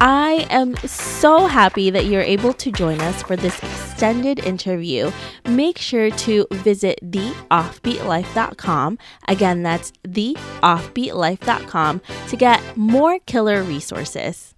I am so happy that you're able to join us for this extended interview. Make sure to visit theoffbeatlife.com. Again, that's theoffbeatlife.com to get more killer resources.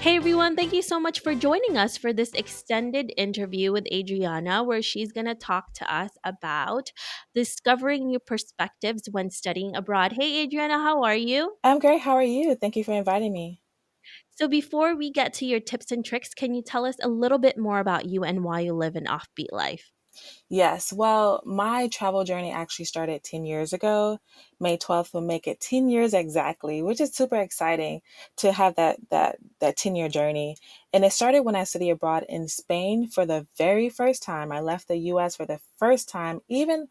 Hey everyone, thank you so much for joining us for this extended interview with Adriana, where she's going to talk to us about discovering new perspectives when studying abroad. Hey Adriana, how are you? I'm great. How are you? Thank you for inviting me. So, before we get to your tips and tricks, can you tell us a little bit more about you and why you live an offbeat life? Yes, well, my travel journey actually started 10 years ago. May 12th will make it 10 years exactly, which is super exciting to have that 10-year journey. And it started when I studied abroad in Spain for the very first time. I left the US for the first time, even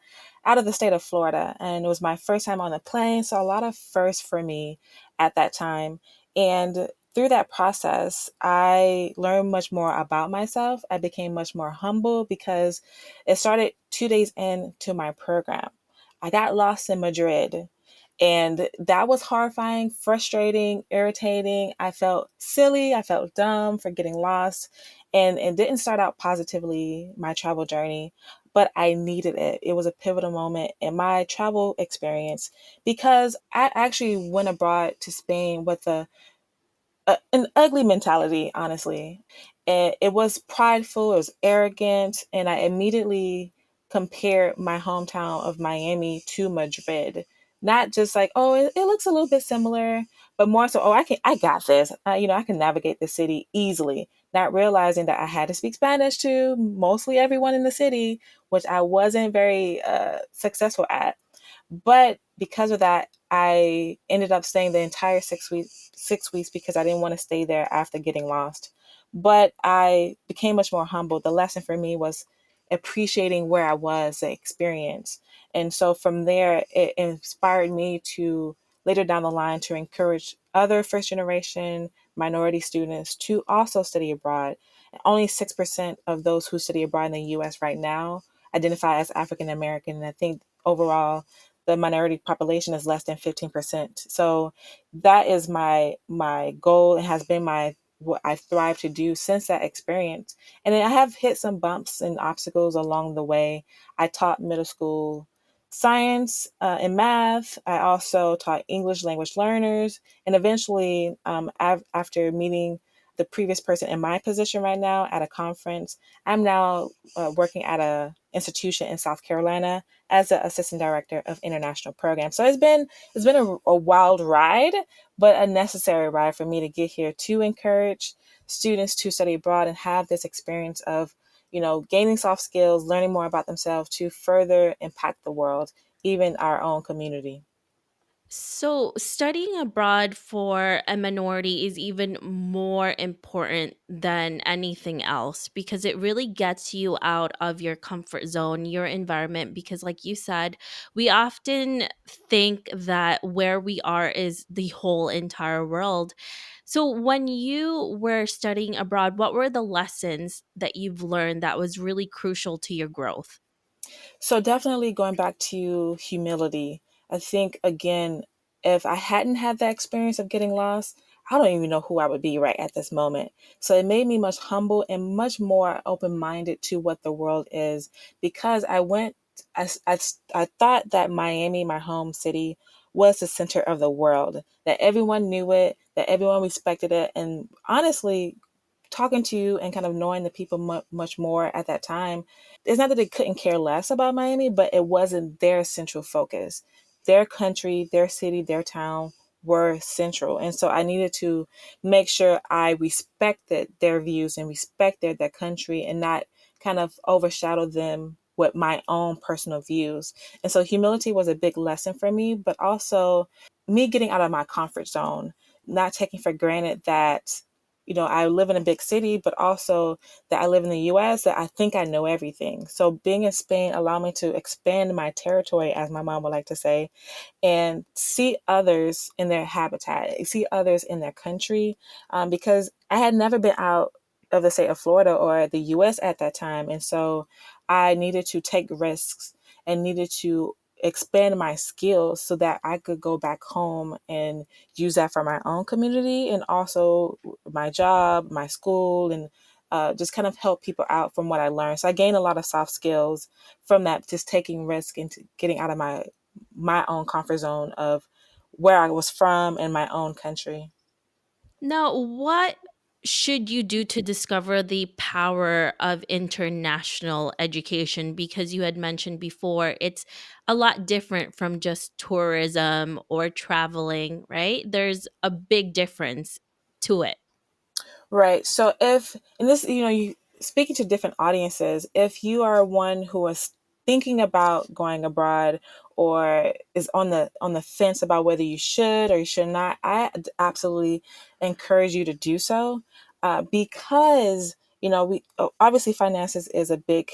out of the state of Florida. And it was my first time on the plane, so a lot of firsts for me at that time. And through that process, I learned much more about myself. I became much more humble because it started 2 days into my program. I got lost in Madrid, and that was horrifying, frustrating, irritating. I felt silly. I felt dumb for getting lost. And it didn't start out positively, my travel journey, but I needed it. It was a pivotal moment in my travel experience because I actually went abroad to Spain with an ugly mentality, honestly. And it was prideful, it was arrogant, and I immediately compared my hometown of Miami to Madrid. Not just like, oh, it looks a little bit similar, but more so, oh, I got this. I can navigate the city easily. Not realizing that I had to speak Spanish to mostly everyone in the city, which I wasn't very successful at. But because of that, I ended up staying the entire 6 weeks, 6 weeks because I didn't want to stay there after getting lost. But I became much more humble. The lesson for me was appreciating where I was, the experience. And so from there, it inspired me to later down the line to encourage other first generation minority students to also study abroad. Only 6% of those who study abroad in the US right now identify as African American. And I think overall the minority population is less than 15%. So that is my goal. It has been my what I thrive to do since that experience. And I have hit some bumps and obstacles along the way. I taught middle school science and math. I also taught English language learners. And eventually, after meeting the previous person in my position right now at a conference, I'm now working at a institution in South Carolina as the assistant director of international programs. So it's been a wild ride, but a necessary ride for me to get here to encourage students to study abroad and have this experience of gaining soft skills, learning more about themselves to further impact the world, even our own community. So, studying abroad for a minority is even more important than anything else because it really gets you out of your comfort zone, your environment. Because, like you said, we often think that where we are is the whole entire world. So, when you were studying abroad, what were the lessons that you've learned that was really crucial to your growth? So definitely going back to humility. I think again, if I hadn't had that experience of getting lost, I don't even know who I would be right at this moment. So it made me much humble and much more open-minded to what the world is because I thought that Miami, my home city, was the center of the world, that everyone knew it, that everyone respected it. And honestly, talking to you and kind of knowing the people much more at that time, it's not that they couldn't care less about Miami, but it wasn't their central focus. Their country, their city, their town were central. And so I needed to make sure I respected their views and respected their country and not kind of overshadow them with my own personal views. And so humility was a big lesson for me, but also me getting out of my comfort zone, not taking for granted that I live in a big city, but also that I live in the US, that I think I know everything. So being in Spain allowed me to expand my territory, as my mom would like to say, and see others in their habitat, see others in their country, because I had never been out of the state of Florida or the US at that time. And so I needed to take risks and needed to expand my skills so that I could go back home and use that for my own community and also my job, my school, and just kind of help people out from what I learned. So I gained a lot of soft skills from that, just taking risk and getting out of my own comfort zone of where I was from and my own country. Now, what should you do to discover the power of international education? Because you had mentioned before, it's a lot different from just tourism or traveling, right? There's a big difference to it. Right. So if, and this, you speaking to different audiences, if you are one who is thinking about going abroad or is on the fence about whether you should or you should not, absolutely encourage you to do so, because we obviously finances is a big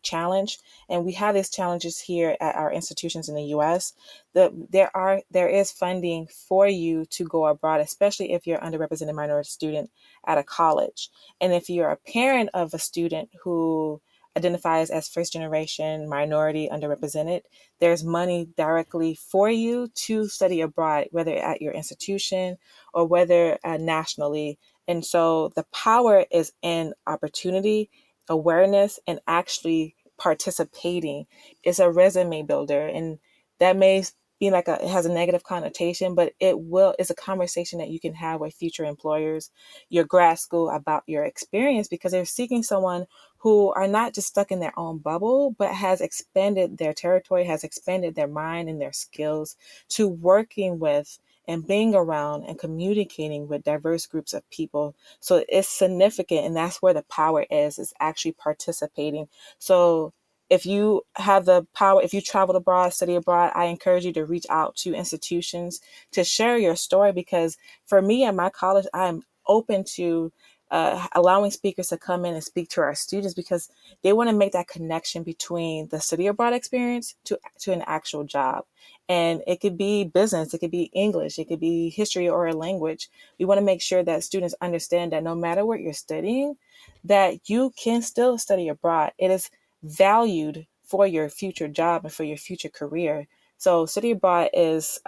challenge, and we have these challenges here at our institutions in the U.S. There is funding for you to go abroad, especially if you're underrepresented minority student at a college. And if you're a parent of a student who identifies as first generation minority underrepresented, there's money directly for you to study abroad, whether at your institution or whether nationally. And so the power is in opportunity, awareness, and actually participating. It's a resume builder. And that may be like it has a negative connotation, but it's a conversation that you can have with future employers, your grad school, about your experience, because they're seeking someone who are not just stuck in their own bubble, but has expanded their territory, has expanded their mind and their skills to working with and being around and communicating with diverse groups of people. So it's significant, and that's where the power is actually participating. So if you have the power, if you travel abroad, study abroad, I encourage you to reach out to institutions to share your story, because for me at my college, I'm open to allowing speakers to come in and speak to our students, because they want to make that connection between the study abroad experience to an actual job. And it could be business, it could be English, it could be history or a language. We want to make sure that students understand that no matter what you're studying, that you can still study abroad. It is valued for your future job and for your future career. So study abroad is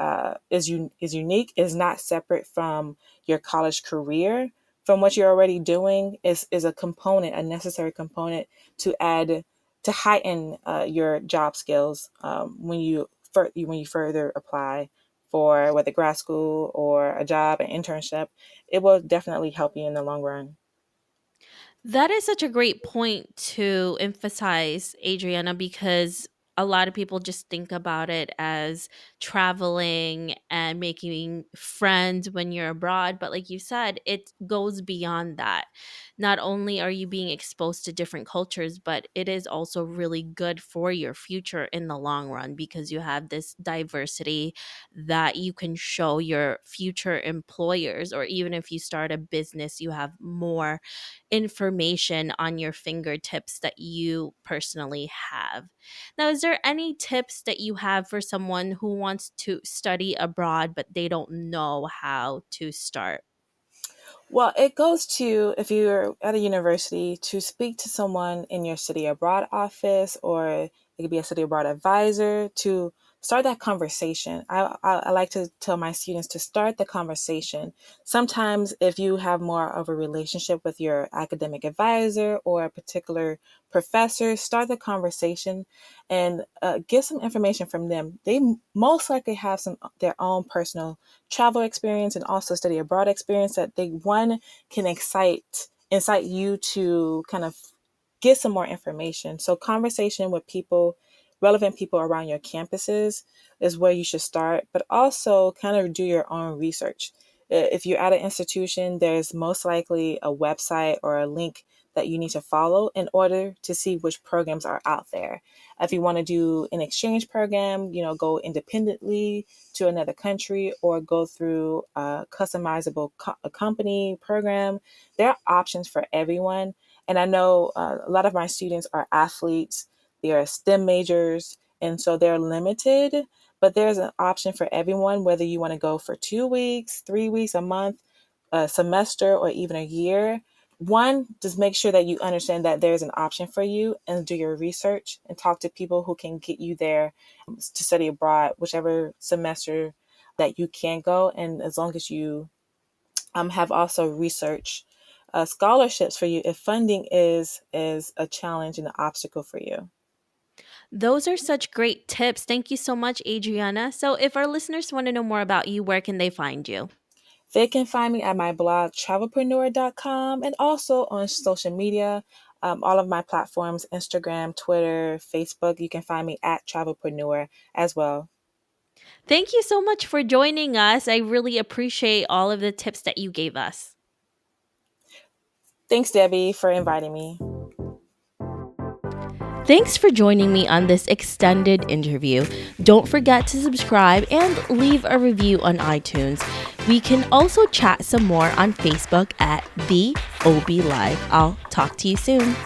unique, is not separate from your college career, from what you're already doing. Is a component, a necessary component to add to heighten your job skills when you further apply for whether grad school or a job, an internship. It will definitely help you in the long run. That is such a great point to emphasize, Adriana, because a lot of people just think about it as traveling and making friends when you're abroad. But like you said, it goes beyond that. Not only are you being exposed to different cultures, but it is also really good for your future in the long run, because you have this diversity that you can show your future employers, or even if you start a business, you have more information on your fingertips that you personally have. Now, is there any tips that you have for someone who wants to study abroad but they don't know how to start? Well, it goes to, if you're at a university, to speak to someone in your study abroad office, or it could be a study abroad advisor, to start that conversation. I like to tell my students to start the conversation. Sometimes, if you have more of a relationship with your academic advisor or a particular professor, start the conversation and get some information from them. They most likely have some their own personal travel experience and also study abroad experience that they one can incite you to kind of get some more information. So conversation with people, relevant people around your campuses, is where you should start, but also kind of do your own research. If you're at an institution, there's most likely a website or a link that you need to follow in order to see which programs are out there. If you want to do an exchange program, go independently to another country or go through a customizable a company program. There are options for everyone. And I know a lot of my students are athletes, they are STEM majors, and so they're limited, but there's an option for everyone, whether you want to go for 2 weeks, 3 weeks, a month, a semester, or even a year. one, just make sure that you understand that there's an option for you and do your research and talk to people who can get you there to study abroad, whichever semester that you can go. And as long as you have also researched scholarships for you if funding is a challenge and an obstacle for you. Those are such great tips. Thank you so much, Adriana. So, if our listeners want to know more about you, where can they find you? They can find me at my blog, travelpreneur.com, and also on social media, all of my platforms, Instagram, Twitter, Facebook. You can find me at Travelpreneur as well. Thank you so much for joining us. I really appreciate all of the tips that you gave us. Thanks, Debbie, for inviting me. Thanks for joining me on this extended interview. Don't forget to subscribe and leave a review on iTunes. We can also chat some more on Facebook at the OB Live. I'll talk to you soon.